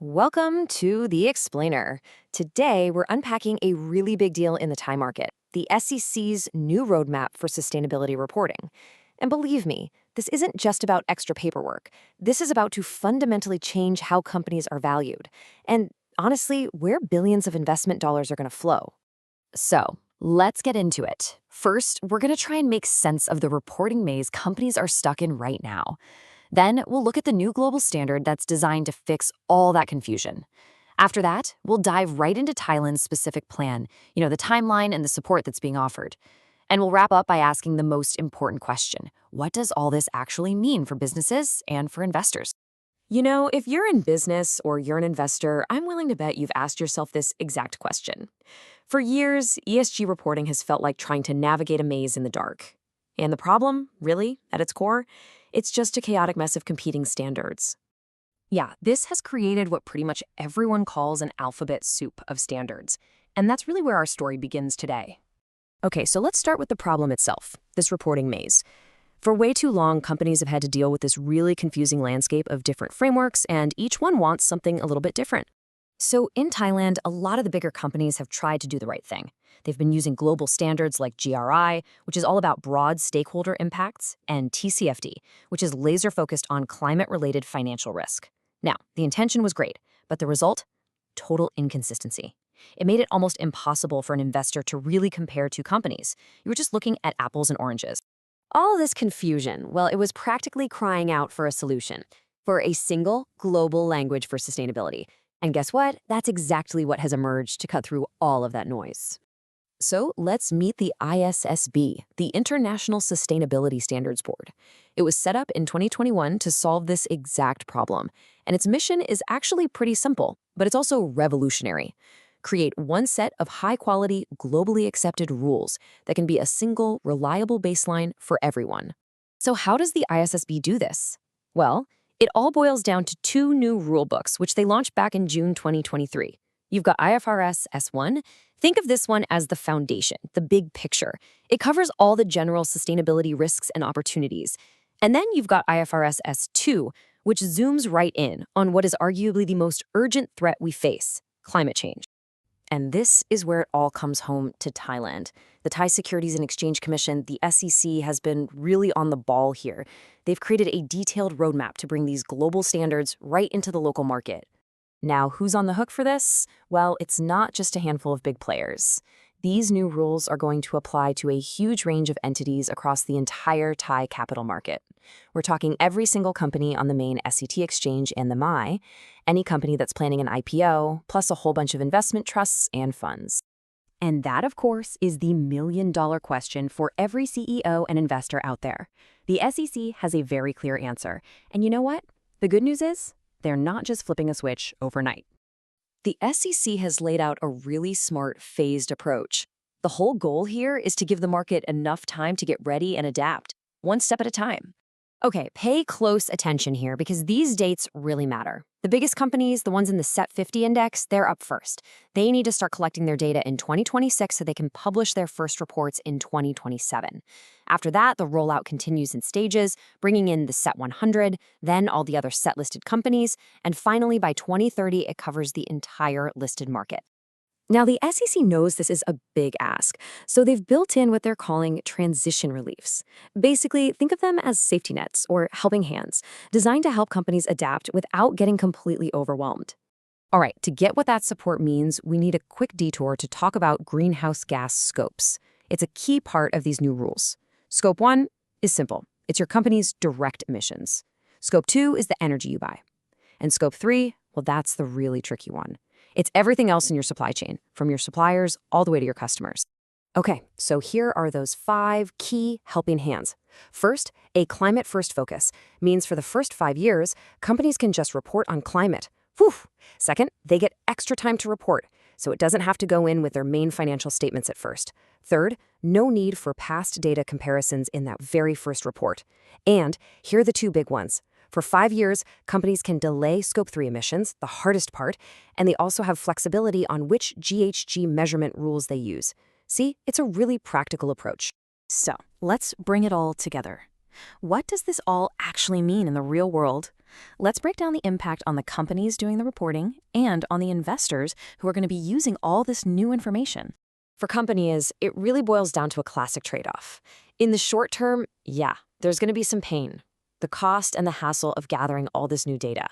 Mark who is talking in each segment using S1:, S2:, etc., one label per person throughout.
S1: Welcome to The Explainer. Today, we're unpacking a really big deal in the Thai market, the SEC's new roadmap for sustainability reporting. And believe me, this isn't just about extra paperwork. This is about to fundamentally change how companies are valued. And honestly, where billions of investment dollars are going to flow. So, let's get into it. First, we're going to try and make sense of the reporting maze companies are stuck in right now. Then we'll look at the new global standard that's designed to fix all that confusion. After that, we'll dive right into Thailand's specific plan, the timeline and the support that's being offered. And we'll wrap up by asking the most important question: what does all this actually mean for businesses and for investors? If you're in business or you're an investor, I'm willing to bet you've asked yourself this exact question. For years, ESG reporting has felt like trying to navigate a maze in the dark. And the problem, really, at its core, it's just a chaotic mess of competing standards.
S2: Yeah, this has created what pretty much everyone calls an alphabet soup of standards. And that's really where our story begins today.
S1: Okay, so let's start with the problem itself, this reporting maze. For way too long, companies have had to deal with this really confusing landscape of different frameworks, and each one wants something a little bit different. So in Thailand, a lot of the bigger companies have tried to do the right thing. They've been using global standards like GRI, which is all about broad stakeholder impacts, and TCFD, which is laser-focused on climate-related financial risk. Now, the intention was great, but the result? Total inconsistency. It made it almost impossible for an investor to really compare two companies. You were just looking at apples and oranges. All of this confusion, well, it was practically crying out for a solution, for a single global language for sustainability. And guess what? That's exactly what has emerged to cut through all of that noise. So let's meet the ISSB, the International Sustainability Standards Board. It was set up in 2021 to solve this exact problem, and its mission is actually pretty simple, but it's also revolutionary. Create one set of high-quality, globally accepted rules that can be a single, reliable baseline for everyone. So how does the ISSB do this? Well, it all boils down to two new rule books, which they launched back in June 2023. You've got IFRS S1. Think of this one as the foundation, the big picture. It covers all the general sustainability risks and opportunities. And then you've got IFRS S2, which zooms right in on what is arguably the most urgent threat we face: climate change. And this is where it all comes home to Thailand. The Thai Securities and Exchange Commission, the SEC, has been really on the ball here. They've created a detailed roadmap to bring these global standards right into the local market. Now, who's on the hook for this? Well, it's not just a handful of big players. These new rules are going to apply to a huge range of entities across the entire Thai capital market. We're talking every single company on the main SET exchange and the MAI, any company that's planning an IPO, plus a whole bunch of investment trusts and funds. And that, of course, is the million-dollar question for every CEO and investor out there. The SEC has a very clear answer. And you know what? The good news is, they're not just flipping a switch overnight. The SEC has laid out a really smart, phased approach. The whole goal here is to give the market enough time to get ready and adapt, one step at a time. Okay, pay close attention here because these dates really matter. The biggest companies, the ones in the SET 50 index, they're up first. They need to start collecting their data in 2026 so they can publish their first reports in 2027. After that, the rollout continues in stages, bringing in the SET 100, then all the other SET-listed companies, and finally, by 2030, it covers the entire listed market. Now, the SEC knows this is a big ask, so they've built in what they're calling transition reliefs. Basically, think of them as safety nets or helping hands, designed to help companies adapt without getting completely overwhelmed. All right, to get what that support means, we need a quick detour to talk about greenhouse gas scopes. It's a key part of these new rules. Scope 1 is simple. It's your company's direct emissions. Scope 2 is the energy you buy. And Scope 3, well, that's the really tricky one. It's everything else in your supply chain, from your suppliers all the way to your customers. Okay, so here are those 5 key helping hands. First, a climate-first focus means for the first 5 years, companies can just report on climate. Whew! Second, they get extra time to report, so it doesn't have to go in with their main financial statements at first. Third, no need for past data comparisons in that very first report. And here are the 2 big ones. For 5 years, companies can delay Scope 3 emissions, the hardest part, and they also have flexibility on which GHG measurement rules they use. See, it's a really practical approach. So, let's bring it all together. What does this all actually mean in the real world? Let's break down the impact on the companies doing the reporting and on the investors who are going to be using all this new information.
S2: For companies, it really boils down to a classic trade-off. In the short term, yeah, there's going to be some pain, the cost and the hassle of gathering all this new data.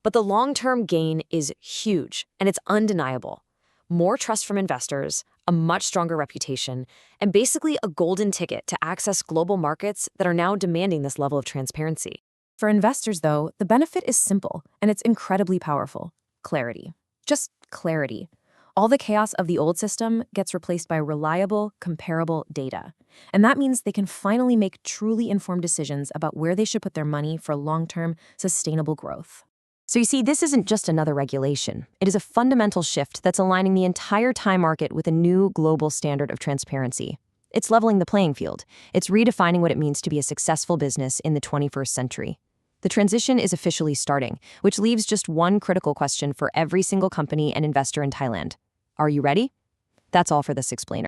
S2: But the long-term gain is huge, and it's undeniable. More trust from investors, a much stronger reputation, and basically a golden ticket to access global markets that are now demanding this level of transparency.
S1: For investors, though, the benefit is simple, and it's incredibly powerful. Clarity. Just clarity. All the chaos of the old system gets replaced by reliable, comparable data. And that means they can finally make truly informed decisions about where they should put their money for long-term, sustainable growth.
S2: So you see, this isn't just another regulation. It is a fundamental shift that's aligning the entire Thai market with a new global standard of transparency. It's leveling the playing field. It's redefining what it means to be a successful business in the 21st century. The transition is officially starting, which leaves just one critical question for every single company and investor in Thailand. Are you ready? That's all for this explainer.